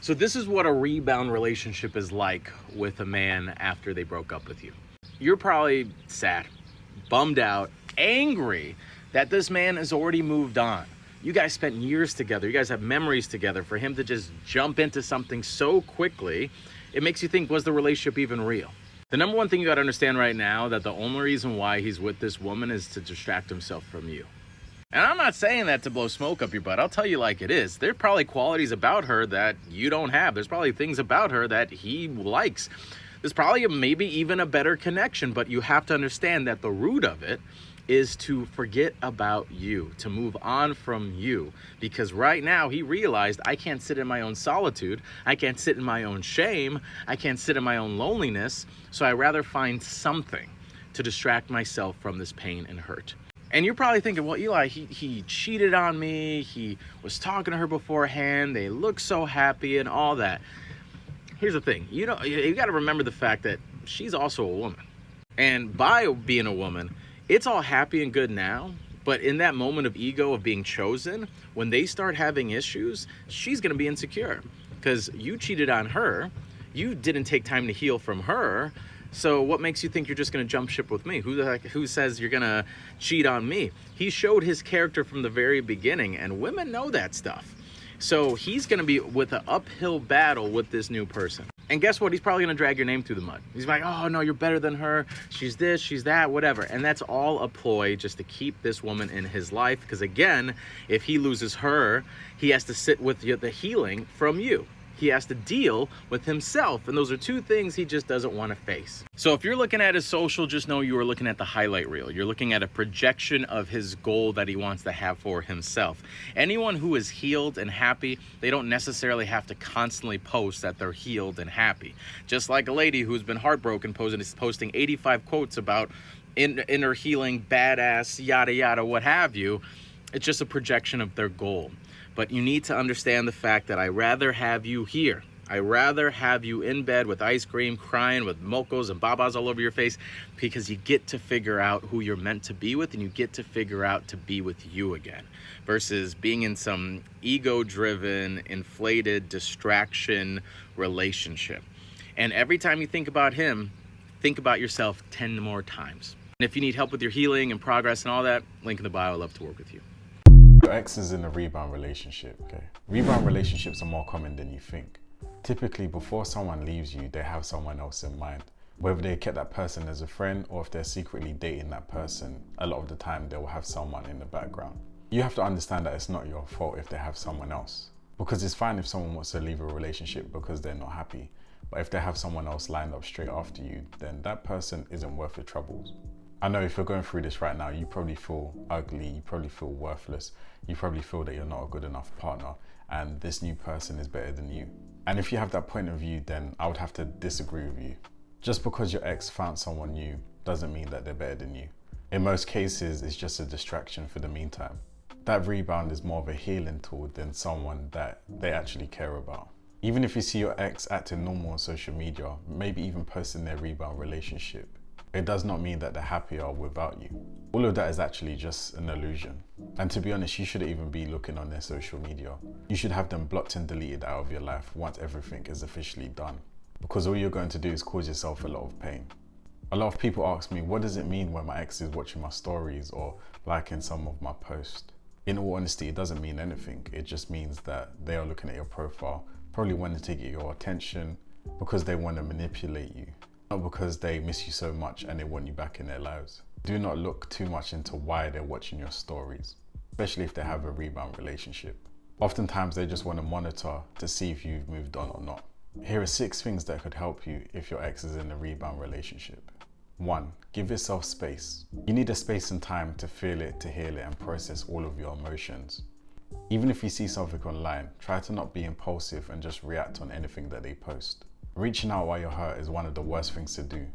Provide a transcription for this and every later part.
So this is what a rebound relationship is like with a man after they broke up with you. You're probably sad, bummed out, angry that this man has already moved on. You guys spent years together. You guys have memories together. For him to just jump into something so quickly, it makes you think, was the relationship even real? The number one thing you got to understand right now, that the only reason why he's with this woman is to distract himself from you. And I'm not saying that to blow smoke up your butt. I'll tell you like it is. There are probably qualities about her that you don't have. There's probably things about her that he likes. There's probably maybe even a better connection, but you have to understand that the root of it is to forget about you, to move on from you. Because right now he realized, I can't sit in my own solitude. I can't sit in my own shame. I can't sit in my own loneliness. So I'd rather find something to distract myself from this pain and hurt. And you're probably thinking, well, Eli, he cheated on me. He was talking to her beforehand. They look so happy and all that. Here's the thing. You got to remember the fact that she's also a woman. And by being a woman, it's all happy and good now. But in that moment of ego of being chosen, when they start having issues, she's going to be insecure. Because you cheated on her. You didn't take time to heal from her. So what makes you think you're just going to jump ship with me? Who says you're going to cheat on me? He showed his character from the very beginning, and women know that stuff. So he's going to be with an uphill battle with this new person. And guess what? He's probably going to drag your name through the mud. He's like, oh, no, you're better than her. She's this, she's that, whatever. And that's all a ploy just to keep this woman in his life. Because again, if he loses her, he has to sit with the healing from you. He has to deal with himself. And those are two things he just doesn't want to face. So if you're looking at his social, just know you are looking at the highlight reel. You're looking at a projection of his goal that he wants to have for himself. Anyone who is healed and happy, they don't necessarily have to constantly post that they're healed and happy. Just like a lady who's been heartbroken posting 85 quotes about inner healing, badass, yada, yada, what have you. It's just a projection of their goal. But you need to understand the fact that I'd rather have you here. I'd rather have you in bed with ice cream, crying with mocos and babas all over your face, because you get to figure out who you're meant to be with, and you get to figure out to be with you again, versus being in some ego-driven, inflated distraction relationship. And every time you think about him, think about yourself 10 more times. And if you need help with your healing and progress and all that, link in the bio. I'd love to work with you. Your ex is in a rebound relationship, okay? Rebound relationships are more common than you think. Typically, before someone leaves you, they have someone else in mind. Whether they kept that person as a friend or if they're secretly dating that person, a lot of the time they will have someone in the background. You have to understand that it's not your fault if they have someone else. Because it's fine if someone wants to leave a relationship because they're not happy. But if they have someone else lined up straight after you, then that person isn't worth your troubles. I know if you're going through this right now, you probably feel ugly, you probably feel worthless, you probably feel that you're not a good enough partner and this new person is better than you. And if you have that point of view, then I would have to disagree with you. Just because your ex found someone new doesn't mean that they're better than you. In most cases, it's just a distraction for the meantime. That rebound is more of a healing tool than someone that they actually care about. Even if you see your ex acting normal on social media, maybe even posting their rebound relationship, it does not mean that they're happier without you. All of that is actually just an illusion. And to be honest, you shouldn't even be looking on their social media. You should have them blocked and deleted out of your life once everything is officially done. Because all you're going to do is cause yourself a lot of pain. A lot of people ask me, what does it mean when my ex is watching my stories or liking some of my posts? In all honesty, it doesn't mean anything. It just means that they are looking at your profile, probably wanting to get your attention because they want to manipulate you. Not because they miss you so much and they want you back in their lives. Do not look too much into why they're watching your stories, especially if they have a rebound relationship. Oftentimes they just want to monitor to see if you've moved on or not. Here are 6 things that could help you if your ex is in a rebound relationship. 1. Give yourself space. You need a space and time to feel it, to heal it, and process all of your emotions. Even if you see something online, try to not be impulsive and just react on anything that they post. Reaching out while you're hurt is one of the worst things to do.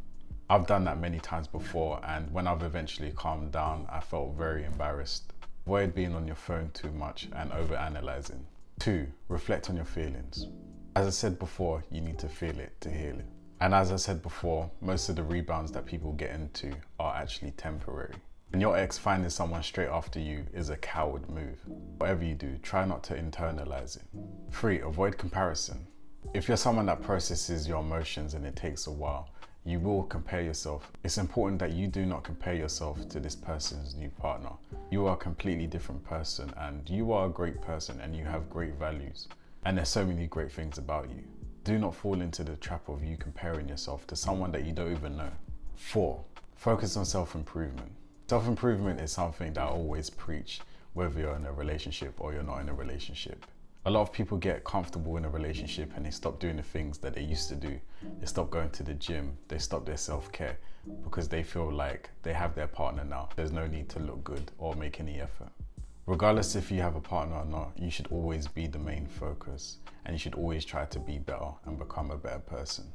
I've done that many times before, and when I've eventually calmed down, I felt very embarrassed. Avoid being on your phone too much and over-analyzing. 2. Reflect on your feelings. As I said before, you need to feel it to heal it. And as I said before, most of the rebounds that people get into are actually temporary. And your ex finding someone straight after you is a coward move. Whatever you do, try not to internalize it. 3. Avoid comparison. If you're someone that processes your emotions and it takes a while, you will compare yourself. It's important that you do not compare yourself to this person's new partner. You are a completely different person, and you are a great person, and you have great values. And there's so many great things about you. Do not fall into the trap of you comparing yourself to someone that you don't even know. 4, focus on self-improvement. Self-improvement is something that I always preach, whether you're in a relationship or you're not in a relationship. A lot of people get comfortable in a relationship and they stop doing the things that they used to do. They stop going to the gym, they stop their self-care because they feel like they have their partner now. There's no need to look good or make any effort. Regardless if you have a partner or not, you should always be the main focus, and you should always try to be better and become a better person,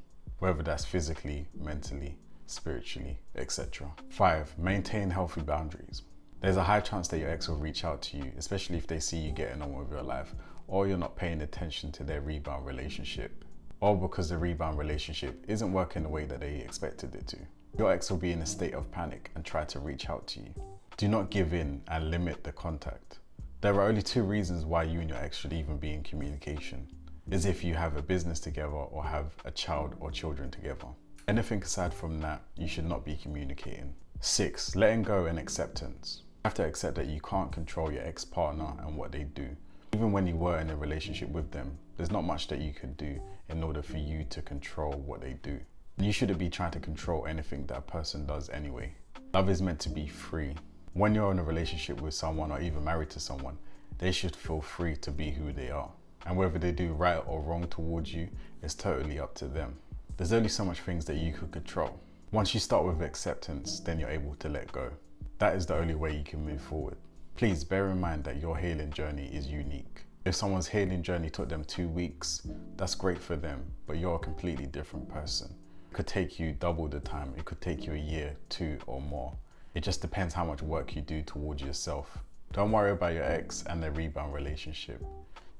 whether that's physically, mentally, spiritually, etc. 5, maintain healthy boundaries. There's a high chance that your ex will reach out to you, especially if they see you getting on with your life, or you're not paying attention to their rebound relationship, or because the rebound relationship isn't working the way that they expected it to. Your ex will be in a state of panic and try to reach out to you. Do not give in and limit the contact. There are only 2 reasons why you and your ex should even be in communication, is if you have a business together or have a child or children together. Anything aside from that, you should not be communicating. 6, letting go and acceptance. You have to accept that you can't control your ex-partner and what they do. Even when you were in a relationship with them, there's not much that you could do in order for you to control what they do. You shouldn't be trying to control anything that a person does anyway. Love is meant to be free. When you're in a relationship with someone or even married to someone, they should feel free to be who they are. And whether they do right or wrong towards you is totally up to them. There's only so much things that you could control. Once you start with acceptance, then you're able to let go. That is the only way you can move forward. Please bear in mind that your healing journey is unique. If someone's healing journey took them 2 weeks, that's great for them, but you're a completely different person. It could take you double the time. It could take you a year, 2 or more. It just depends how much work you do towards yourself. Don't worry about your ex and their rebound relationship.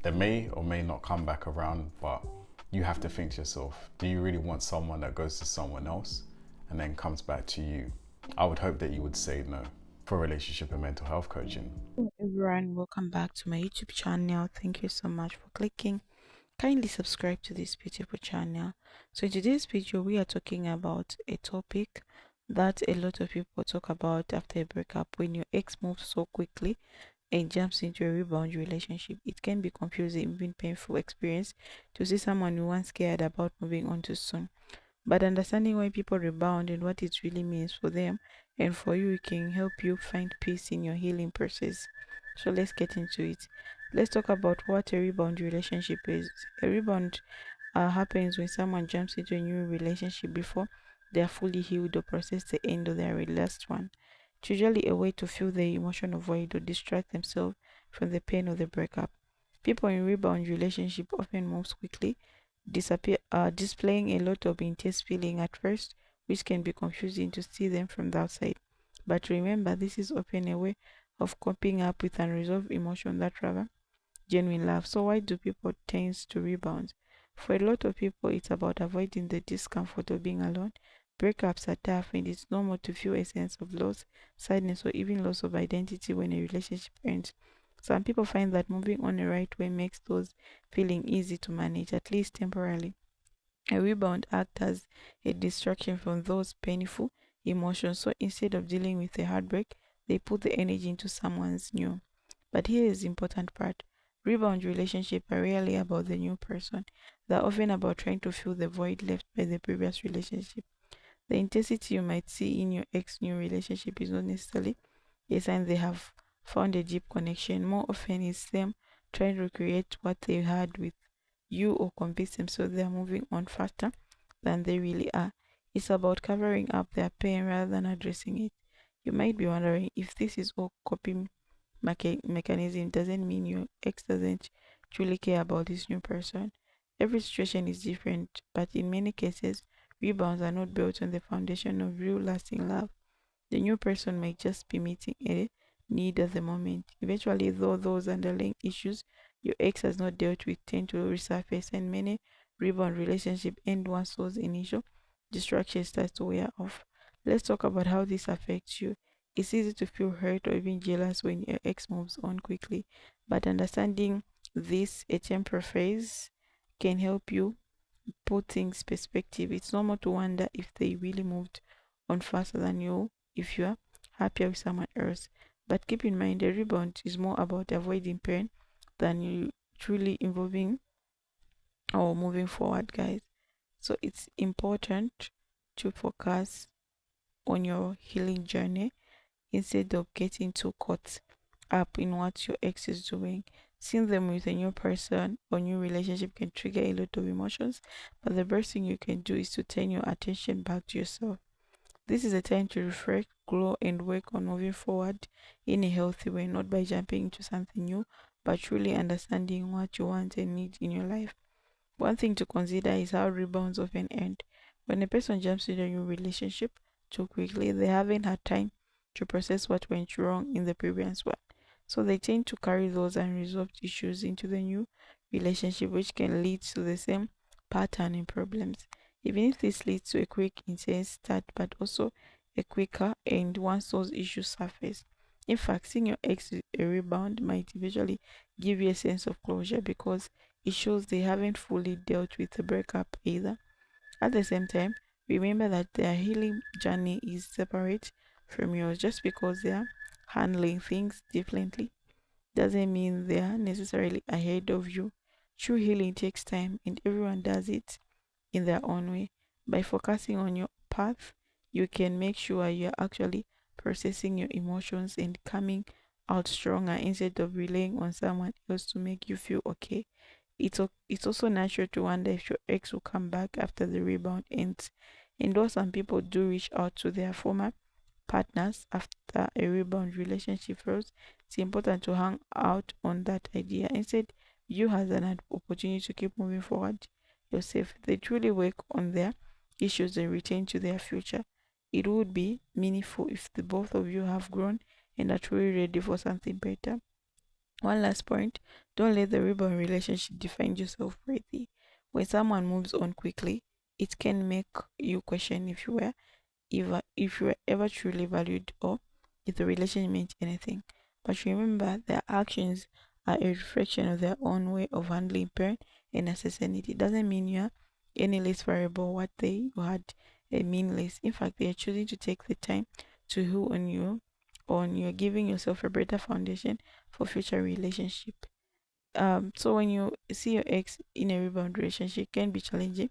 They may or may not come back around, but you have to think to yourself, do you really want someone that goes to someone else and then comes back to you? I would hope that you would say no. For relationship and mental health coaching, Hello everyone, welcome back to my YouTube channel. Thank you so much for clicking. Kindly subscribe to this beautiful channel. So in today's video, we are talking about a topic that a lot of people talk about after a breakup. When your ex moves so quickly and jumps into a rebound relationship, it can be confusing, even painful experience to see someone you once cared about moving on too soon. But understanding why people rebound and what it really means for them and for you can help you find peace in your healing process. So let's get into it. Let's talk about what a rebound relationship is. A rebound happens when someone jumps into a new relationship before they are fully healed or process the end of their last one. It's usually a way to fill the emotional void or distract themselves from the pain of the breakup. People in rebound relationship often move quickly, displaying a lot of intense feeling at first, which can be confusing to see them from the outside. But remember, this is often a way of coping up with unresolved emotion that rather genuine love. So why do people tend to rebound? For a lot of people, it's about avoiding the discomfort of being alone. Breakups are tough, and it's normal to feel a sense of loss, sadness, or even loss of identity when a relationship ends. Some people find that moving on the right way makes those feeling easy to manage, at least temporarily. A rebound acts as a distraction from those painful emotions, so instead of dealing with a heartbreak, they put the energy into someone's new. But here is the important part. Rebound relationships are rarely about the new person. They're often about trying to fill the void left by the previous relationship. The intensity you might see in your ex new relationship is not necessarily a sign they have found a deep connection. More often, it's them trying to recreate what they had with you or convince themselves they are moving on faster than they really are. It's about covering up their pain rather than addressing it. You might be wondering if this is all coping mechanism doesn't mean your ex doesn't truly care about this new person. Every situation is different, but in many cases, rebounds are not built on the foundation of real lasting love. The new person might just be meeting a need at the moment. Eventually, though, those underlying issues your ex has not dealt with tend to resurface, and many rebound relationships end once those initial distractions start to wear off. Let's talk about how this affects you. It's easy to feel hurt or even jealous when your ex moves on quickly, but understanding this a temporary phase can help you put things perspective. It's normal to wonder if they really moved on faster than you if you are happier with someone else. But keep in mind, the rebound is more about avoiding pain than you truly involving or moving forward, guys. So it's important to focus on your healing journey instead of getting too caught up in what your ex is doing. Seeing them with a new person or new relationship can trigger a lot of emotions, but the best thing you can do is to turn your attention back to yourself. This is a time to reflect, grow, and work on moving forward in a healthy way, not by jumping into something new, but truly understanding what you want and need in your life. One thing to consider is how rebounds often end. When a person jumps into a new relationship too quickly, they haven't had time to process what went wrong in the previous one. So they tend to carry those unresolved issues into the new relationship, which can lead to the same pattern in problems. Even if this leads to a quick, intense start, but also a quicker end once those issues surface. In fact, seeing your ex with a rebound might eventually give you a sense of closure because it shows they haven't fully dealt with the breakup either. At the same time, remember that their healing journey is separate from yours. Just because they are handling things differently doesn't mean they are necessarily ahead of you. True healing takes time, and everyone does it in their own way. By focusing on your path, you can make sure you're actually processing your emotions and coming out stronger instead of relying on someone else to make you feel okay. It's also natural to wonder if your ex will come back after the rebound ends. And though some people do reach out to their former partners after a rebound relationship fails, it's important to hang out on that idea. Instead, you has an opportunity to keep moving forward yourself. If they truly work on their issues and return to their future, it would be meaningful if the both of you have grown and are truly ready for something better. One last point, don't let the rebound relationship define your self worthy. When someone moves on quickly, it can make you question if you were ever truly valued or if the relationship meant anything. But remember, their actions are a reflection of their own way of handling pain and uncertainty. It doesn't mean you're any less valuable. What they had meaningless. In fact, they are choosing to take the time to heal on you, giving yourself a better foundation for future relationship. So when you see your ex in a rebound relationship, it can be challenging,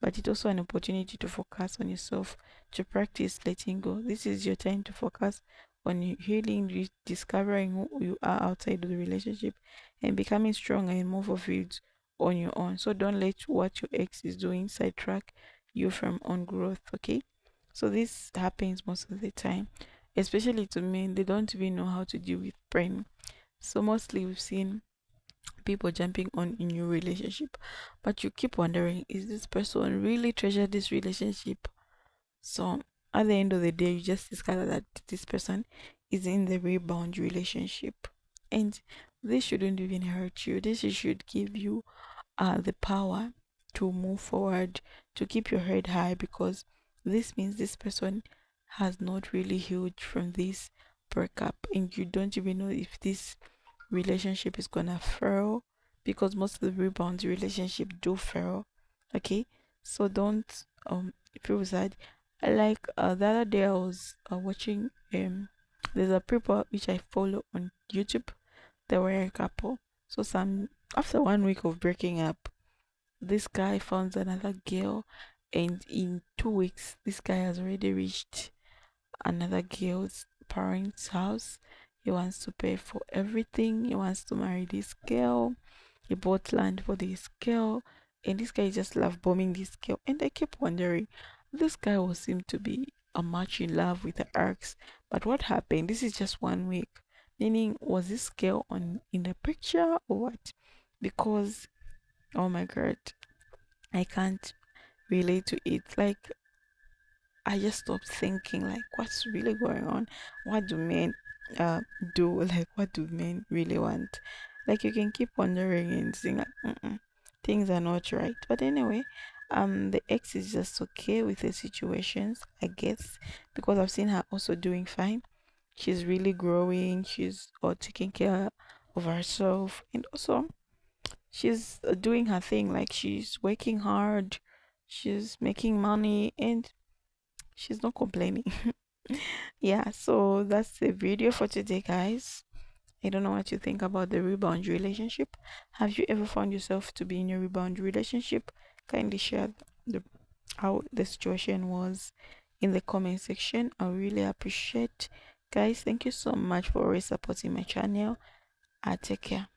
but it's also an opportunity to focus on yourself, to practice letting go. This is your time to focus on healing, discovering who you are outside of the relationship, and becoming stronger and more fulfilled on your own. So don't let what your ex is doing sidetrack you from on growth, okay? So this happens most of the time, especially to men. They don't even know how to deal with pain. So mostly we've seen people jumping on a new relationship, but you keep wondering, is this person really treasure this relationship? So at the end of the day, you just discover that this person is in the rebound relationship, and this shouldn't even hurt you. This should give you the power to move forward, to keep your head high, because this means this person has not really healed from this breakup, and you don't even know if this relationship is gonna fail, because most of the rebounds relationship do fail. Okay, so don't feel sad. Like the other day I was watching there's a people which I follow on YouTube. They were a couple. So some after 1 week of breaking up, this guy found another girl, and in 2 weeks this guy has already reached another girl's parents' house. He wants to pay for everything. He wants to marry this girl. He bought land for this girl. And this guy just love bombing this girl. And I kept wondering, this guy was seem to be a much in love with the ex. But what happened? This is just 1 week. Meaning, was this girl on in the picture or what? Because oh my god, I can't relate to it. Like I just stopped thinking, like, what's really going on? What do men uh do? Like, what do men really want? Like, you can keep wondering and saying, like, things are not right. But anyway, the ex is just okay with the situations, I guess, because I've seen her also doing fine. She's really growing. She's taking care of herself, and also she's doing her thing, like she's working hard, she's making money, and she's not complaining. Yeah, so that's the video for today, guys. I don't know what you think about the rebound relationship. Have you ever found yourself to be in a rebound relationship? Kindly share the how the situation was in the comment section. I really appreciate. Guys, thank you so much for always supporting my channel. I take care.